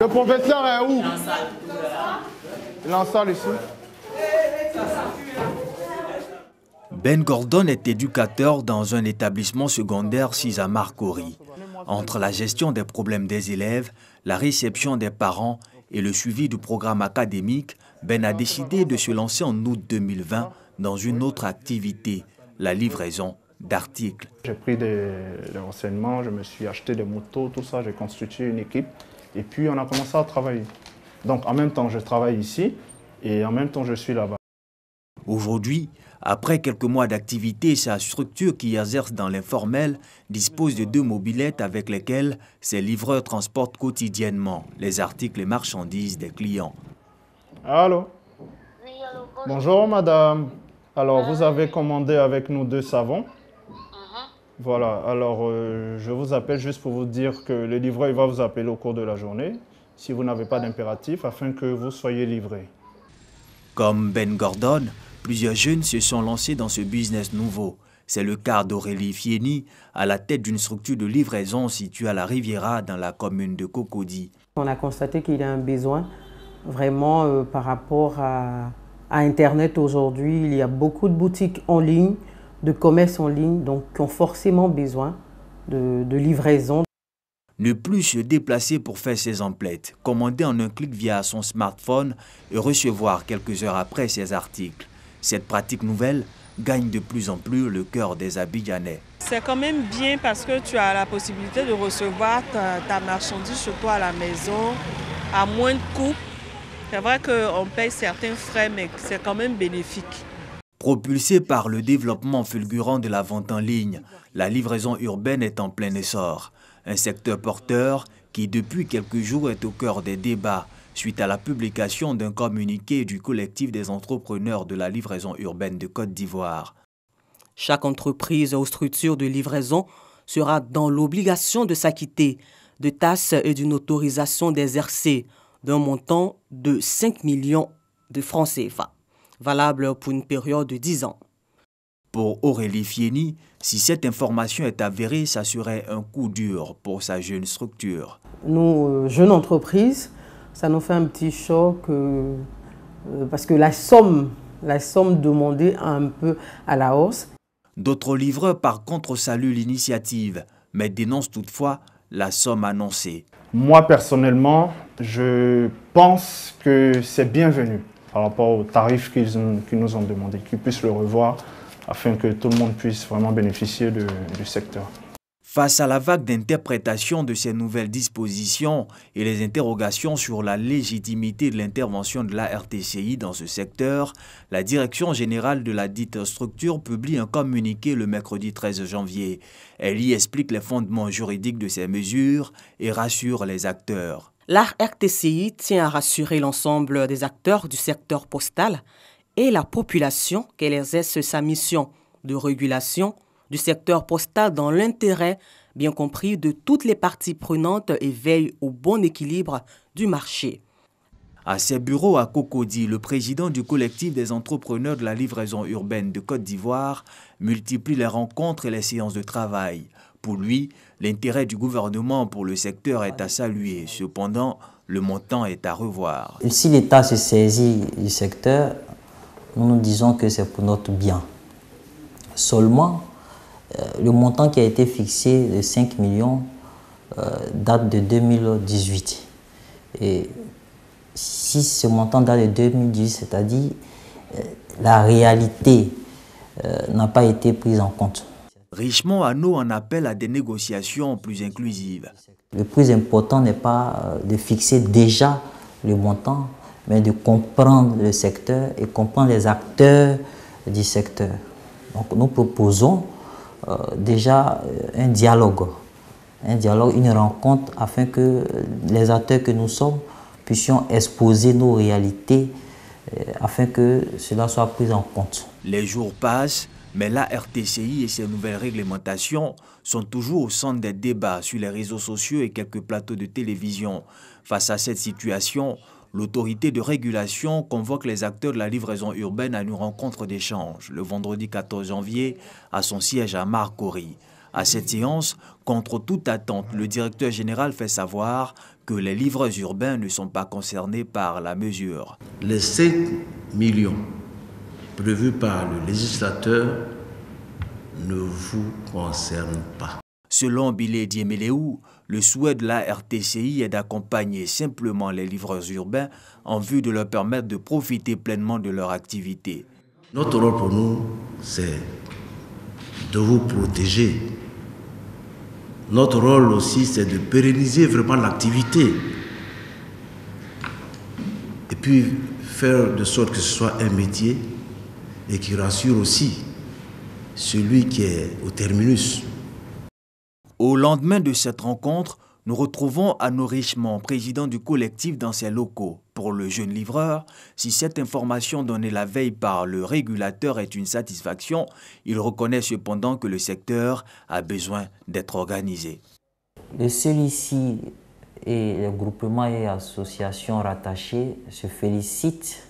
Le professeur est où? Il est en salle ici. Ben Gordon est éducateur dans un établissement secondaire situé à Marcory. Entre la gestion des problèmes des élèves, la réception des parents et le suivi du programme académique, Ben a décidé de se lancer en août 2020 dans une autre activité, la livraison d'articles. J'ai pris des renseignements, je me suis acheté des motos, tout ça, j'ai constitué une équipe et puis on a commencé à travailler. Donc en même temps, je travaille ici et en même temps, je suis là-bas. Aujourd'hui, après quelques mois d'activité, sa structure qui exerce dans l'informel dispose de 2 mobylettes avec lesquelles ses livreurs transportent quotidiennement les articles et marchandises des clients. Allô? Oui, allô, bonjour madame. Alors vous avez commandé avec nous 2 savons. Voilà, alors je vous appelle juste pour vous dire que le livreur il va vous appeler au cours de la journée si vous n'avez pas d'impératif afin que vous soyez livré. Comme Ben Gordon, plusieurs jeunes se sont lancés dans ce business nouveau. C'est le cas d'Aurélie Fieni, à la tête d'une structure de livraison située à la Riviera dans la commune de Cocody. On a constaté qu'il y a un besoin vraiment par rapport à Internet aujourd'hui. Il y a beaucoup de boutiques en ligne, de commerce en ligne, donc qui ont forcément besoin de livraison. Ne plus se déplacer pour faire ses emplettes, commander en un clic via son smartphone et recevoir quelques heures après ses articles. Cette pratique nouvelle gagne de plus en plus le cœur des Abidjanais. C'est quand même bien parce que tu as la possibilité de recevoir ta marchandise chez toi à la maison à moins de coûts. C'est vrai qu'on paye certains frais, mais c'est quand même bénéfique. Propulsée par le développement fulgurant de la vente en ligne, la livraison urbaine est en plein essor. Un secteur porteur qui, depuis quelques jours, est au cœur des débats suite à la publication d'un communiqué du collectif des entrepreneurs de la livraison urbaine de Côte d'Ivoire. Chaque entreprise ou structure de livraison sera dans l'obligation de s'acquitter de taxes et d'une autorisation d'exercer d'un montant de 5 millions de francs CFA, valable pour une période de 10 ans. Pour Aurélie Fieni, si cette information est avérée, ça serait un coup dur pour sa jeune structure. Nous, jeunes entreprises, ça nous fait un petit choc parce que la somme demandée est un peu à la hausse. D'autres livreurs, par contre, saluent l'initiative, mais dénoncent toutefois la somme annoncée. Moi, personnellement, je pense que c'est bienvenu par rapport aux tarifs qu'ils nous ont demandé, qu'ils puissent le revoir afin que tout le monde puisse vraiment bénéficier du secteur. Face à la vague d'interprétation de ces nouvelles dispositions et les interrogations sur la légitimité de l'intervention de la RTCI dans ce secteur, la Direction générale de la dite structure publie un communiqué le mercredi 13 janvier. Elle y explique les fondements juridiques de ces mesures et rassure les acteurs. La RTCI tient à rassurer l'ensemble des acteurs du secteur postal et la population qu'elle exerce sa mission de régulation du secteur postal dans l'intérêt, bien compris, de toutes les parties prenantes et veille au bon équilibre du marché. À ses bureaux à Cocody, le président du collectif des entrepreneurs de la livraison urbaine de Côte d'Ivoire multiplie les rencontres et les séances de travail. Pour lui, l'intérêt du gouvernement pour le secteur est à saluer. Cependant, le montant est à revoir. Si l'État se saisit du secteur, nous disons que c'est pour notre bien. Seulement, le montant qui a été fixé de 5 millions date de 2018. Et si ce montant date de 2018, c'est-à-dire la réalité n'a pas été prise en compte. Richemont Hano en appelle à des négociations plus inclusives. Le plus important n'est pas de fixer déjà le montant, mais de comprendre le secteur et comprendre les acteurs du secteur. Donc nous proposons déjà un dialogue, une rencontre afin que les acteurs que nous sommes puissions exposer nos réalités afin que cela soit pris en compte. Les jours passent, mais la RTCI et ses nouvelles réglementations sont toujours au centre des débats sur les réseaux sociaux et quelques plateaux de télévision. Face à cette situation, l'autorité de régulation convoque les acteurs de la livraison urbaine à une rencontre d'échange le vendredi 14 janvier à son siège à Marcory. À cette séance, contre toute attente, le directeur général fait savoir que les livreurs urbains ne sont pas concernés par la mesure. Les 5 millions prévus par le législateur ne vous concernent pas. Selon Bilé Diéméléou, le souhait de la RTCI est d'accompagner simplement les livreurs urbains en vue de leur permettre de profiter pleinement de leur activité. Notre rôle pour nous, c'est de vous protéger. Notre rôle aussi, c'est de pérenniser vraiment l'activité. Et puis faire de sorte que ce soit un métier et qui rassure aussi celui qui est au terminus. Au lendemain de cette rencontre, nous retrouvons Anno Richemont, président du collectif dans ses locaux. Pour le jeune livreur, si cette information donnée la veille par le régulateur est une satisfaction, il reconnaît cependant que le secteur a besoin d'être organisé. Le CELICI et les groupements et associations rattachés se félicitent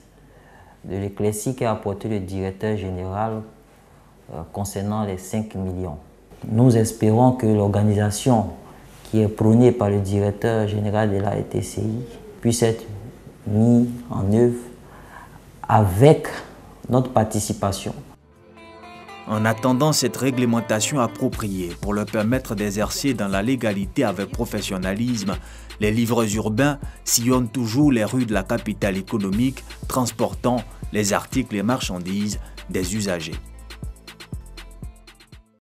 de l'éclaircie qu'a apporté le directeur général concernant les 5 millions. Nous espérons que l'organisation qui est prônée par le directeur général de la RTCI puisse être mise en œuvre avec notre participation. En attendant cette réglementation appropriée pour leur permettre d'exercer dans la légalité avec professionnalisme, les livreurs urbains sillonnent toujours les rues de la capitale économique, transportant les articles et marchandises des usagers.